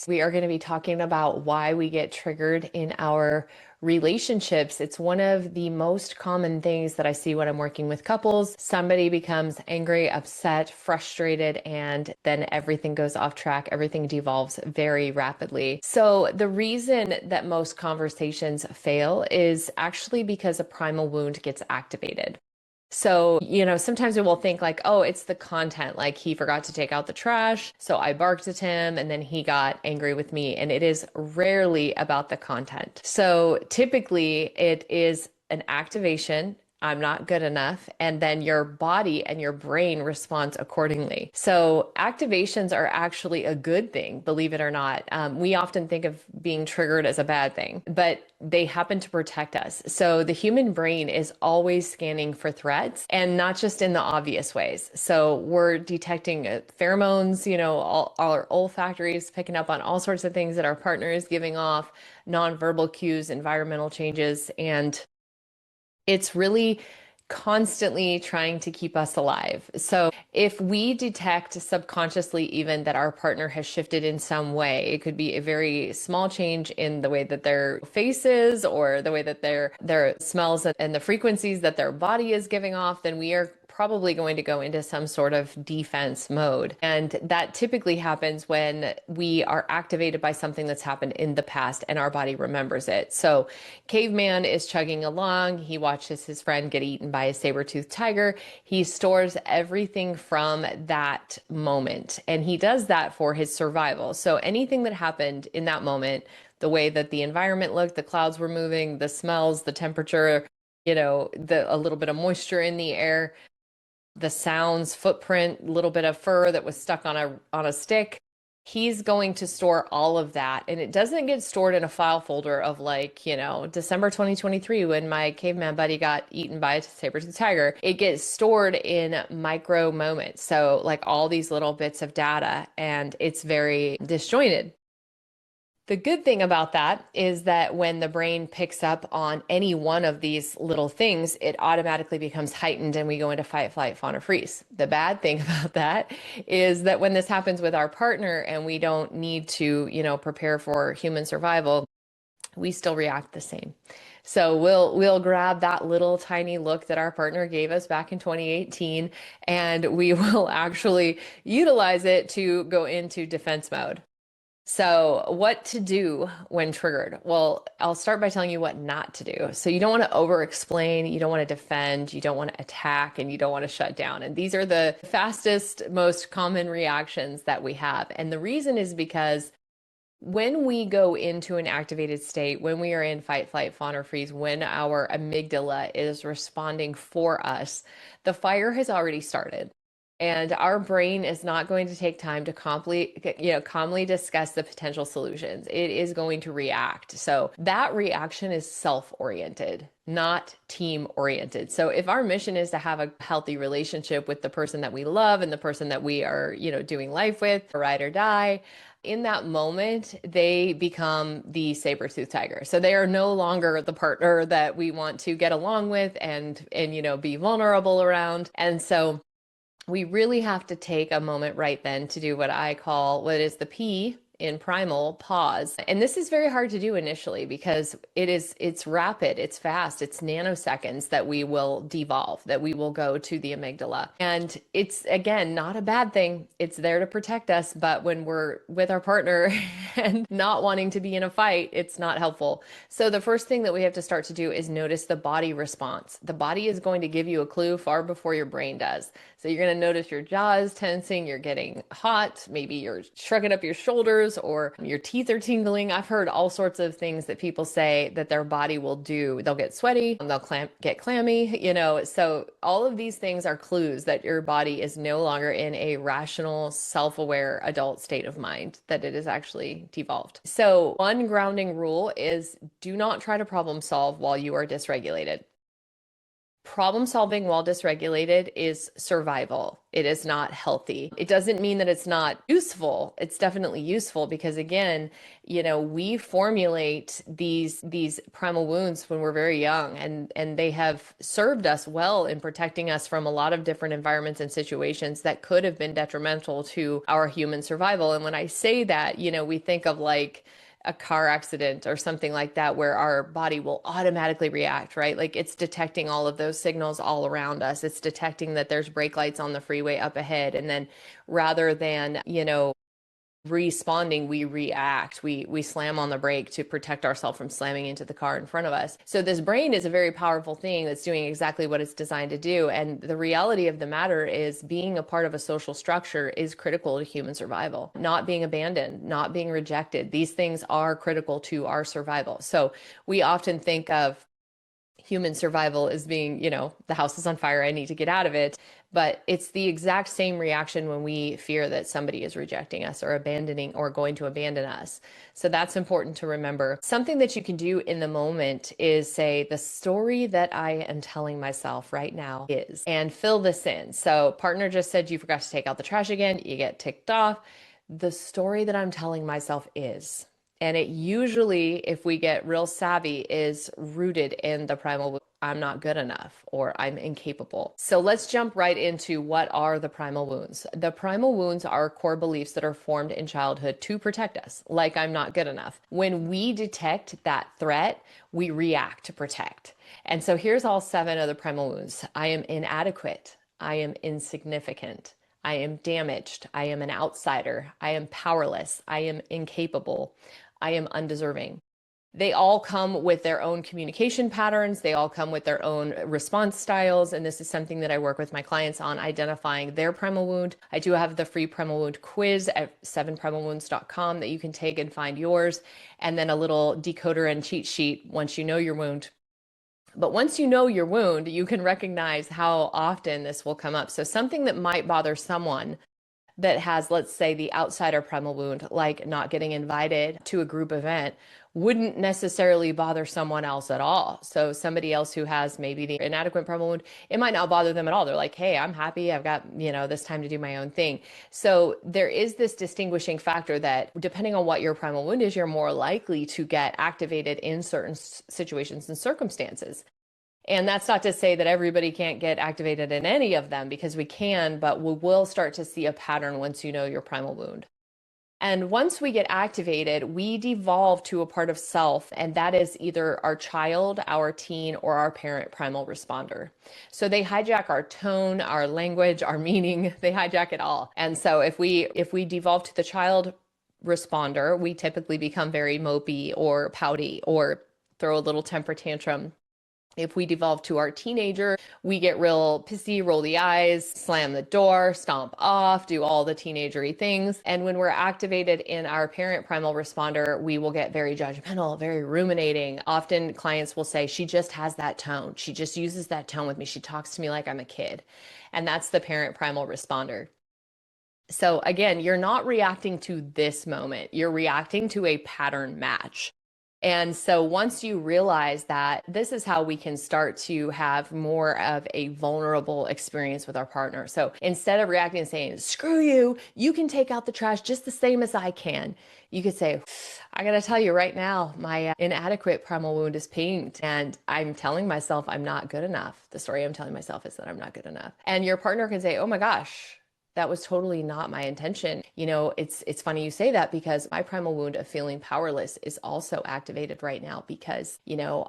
We are going to be talking about why we get triggered in our relationships. It's one of the most common things that I see when I'm working with couples. Somebody becomes angry, upset, frustrated, and then everything goes off track. Everything devolves very rapidly. So the reason that most conversations fail is actually because a primal wound gets activated. So, sometimes we will think like, oh, it's the content. Like he forgot to take out the trash. So I barked at him and then he got angry with me. And it is rarely about the content. So typically it is an activation. I'm not good enough. And then your body and your brain responds accordingly. So activations are actually a good thing, believe it or not. We often think of being triggered as a bad thing, but they happen to protect us. So the human brain is always scanning for threats and not just in the obvious ways. So we're detecting pheromones, all our olfactory is picking up on all sorts of things that our partner is giving off, nonverbal cues, environmental changes, and it's really constantly trying to keep us alive. So if we detect subconsciously even that our partner has shifted in some way, it could be a very small change in the way that their face is or the way that their smells and the frequencies that their body is giving off, then we are probably going to go into some sort of defense mode. And that typically happens when we are activated by something that's happened in the past and our body remembers it. So caveman is chugging along. He watches his friend get eaten by a saber-toothed tiger. He stores everything from that moment. And he does that for his survival. So anything that happened in that moment, the way that the environment looked, the clouds were moving, the smells, the temperature, a little bit of moisture in the air, the sounds, footprint, little bit of fur that was stuck on a stick. He's going to store all of that. And it doesn't get stored in a file folder of like, December 2023 when my caveman buddy got eaten by a saber-toothed tiger. It gets stored in micro moments. So like all these little bits of data, and it's very disjointed. The good thing about that is that when the brain picks up on any one of these little things, it automatically becomes heightened and we go into fight, flight, fawn, or freeze. The bad thing about that is that when this happens with our partner and we don't need to, prepare for human survival, we still react the same. So we'll grab that little tiny look that our partner gave us back in 2018 and we will actually utilize it to go into defense mode. So, what to do when triggered? Well, I'll start by telling you what not to do. So, you don't want to over explain, you don't want to defend, you don't want to attack, and you don't want to shut down. And these are the fastest, most common reactions that we have. And the reason is because when we go into an activated state, when we are in fight, flight, fawn, or freeze, when our amygdala is responding for us, the fire has already started. And our brain is not going to take time to calmly discuss the potential solutions. It is going to react. So that reaction is self-oriented, not team-oriented. So if our mission is to have a healthy relationship with the person that we love and the person that we are, doing life with, ride or die, in that moment, they become the saber-toothed tiger. So they are no longer the partner that we want to get along with and be vulnerable around. And so we really have to take a moment right then to do what I call what is the P in Primal, pause. And this is very hard to do initially because it's rapid, it's fast, it's nanoseconds that we will devolve, that we will go to the amygdala. And it's again not a bad thing. It's there to protect us, but when we're with our partner and not wanting to be in a fight, it's not helpful. So the first thing that we have to start to do is notice the body response. The body is going to give you a clue far before your brain does. So you're going to notice your jaw is tensing, you're getting hot, maybe you're shrugging up your shoulders or your teeth are tingling. I've heard all sorts of things that people say that their body will do. They'll get sweaty, they'll get clammy, So all of these things are clues that your body is no longer in a rational, self-aware adult state of mind, that it is actually devolved. So one grounding rule is do not try to problem solve while you are dysregulated. Problem solving while dysregulated is survival. It is not healthy. It doesn't mean that it's not useful. It's definitely useful because again, we formulate these primal wounds when we're very young, and they have served us well in protecting us from a lot of different environments and situations that could have been detrimental to our human survival. And when I say that, we think of like a car accident or something like that where our body will automatically react, right? Like it's detecting all of those signals all around us. It's detecting that there's brake lights on the freeway up ahead. And then rather than, responding, we react. We slam on the brake to protect ourselves from slamming into the car in front of us. So this brain is a very powerful thing that's doing exactly what it's designed to do. And the reality of the matter is being a part of a social structure is critical to human survival. Not being abandoned, not being rejected. These things are critical to our survival. So we often think of human survival as being, the house is on fire, I need to get out of it. But it's the exact same reaction when we fear that somebody is rejecting us or abandoning or going to abandon us. So that's important to remember. Something that you can do in the moment is say, the story that I am telling myself right now is, and fill this in. So partner just said you forgot to take out the trash again, you get ticked off. The story that I'm telling myself is. And it usually, if we get real savvy, is rooted in the primal I'm not good enough or I'm incapable. So let's jump right into what are the primal wounds. The primal wounds are core beliefs that are formed in childhood to protect us, like I'm not good enough. When we detect that threat, we react to protect. And so here's all 7 of the primal wounds. I am inadequate. I am insignificant. I am damaged. I am an outsider. I am powerless. I am incapable. I am undeserving. They all come with their own communication patterns. They all come with their own response styles. And this is something that I work with my clients on, identifying their primal wound. I do have the free primal wound quiz at 7primalwounds.com that you can take and find yours. And then a little decoder and cheat sheet once you know your wound. But once you know your wound, you can recognize how often this will come up. So something that might bother someone that has, let's say, the outsider primal wound, like not getting invited to a group event, wouldn't necessarily bother someone else at all. So somebody else who has maybe the inadequate primal wound, it might not bother them at all. They're like, hey, I'm happy. I've got, this time to do my own thing. So there is this distinguishing factor that depending on what your primal wound is, you're more likely to get activated in certain situations and circumstances. And that's not to say that everybody can't get activated in any of them, because we can, but we will start to see a pattern once you know your primal wound. And once we get activated, we devolve to a part of self, and that is either our child, our teen, or our parent primal responder. So they hijack our tone, our language, our meaning, they hijack it all. And so if we devolve to the child responder, we typically become very mopey or pouty or throw a little temper tantrum. If we devolve to our teenager, we get real pissy, roll the eyes, slam the door, stomp off, do all the teenagery things. And when we're activated in our parent primal responder, we will get very judgmental, very ruminating. Often clients will say, she just has that tone. She just uses that tone with me. She talks to me like I'm a kid. And that's the parent primal responder. So again, you're not reacting to this moment. You're reacting to a pattern match. And so once you realize that, this is how we can start to have more of a vulnerable experience with our partner. So instead of reacting and saying, screw you, you can take out the trash just the same as I can, you could say, I got to tell you right now, my inadequate primal wound is pinged, and I'm telling myself I'm not good enough. The story I'm telling myself is that I'm not good enough. And your partner can say, oh my gosh, that was totally not my intention. It's funny you say that, because my primal wound of feeling powerless is also activated right now because,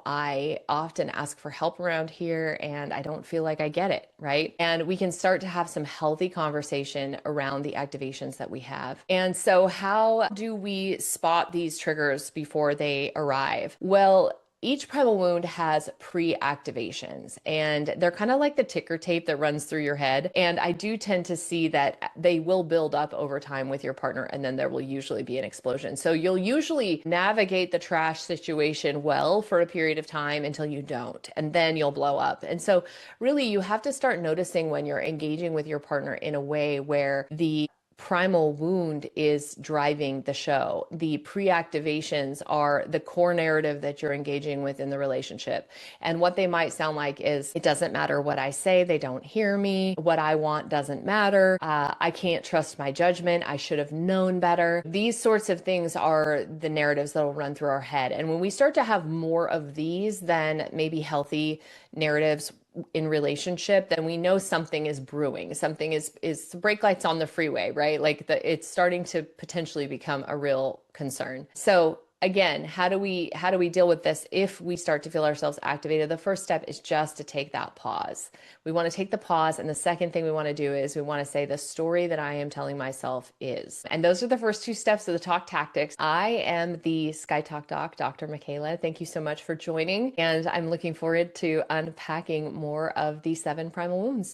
I often ask for help around here and I don't feel like I get it, right? And we can start to have some healthy conversation around the activations that we have. And so how do we spot these triggers before they arrive? Well, each primal wound has pre-activations, and they're kind of like the ticker tape that runs through your head. And I do tend to see that they will build up over time with your partner, and then there will usually be an explosion. So you'll usually navigate the trash situation well for a period of time until you don't, and then you'll blow up. And so really you have to start noticing when you're engaging with your partner in a way where the primal wound is driving the show. The pre-activations are the core narrative that you're engaging with in the relationship. And what they might sound like is, it doesn't matter what I say, they don't hear me. What I want doesn't matter. I can't trust my judgment. I should have known better. These sorts of things are the narratives that will run through our head. And when we start to have more of these than maybe healthy narratives in relationship, then we know something is brewing. Something is brake lights on the freeway, right? Like it's starting to potentially become a real concern. So again, how do we deal with this if we start to feel ourselves activated? The first step is just to take that pause. We want to take the pause, and the second thing we want to do is we want to say, the story that I am telling myself is. And those are the first two steps of the talk tactics. I am the Sky Talk Doc, Dr. Michaela. Thank you so much for joining, and I'm looking forward to unpacking more of the 7 primal wounds.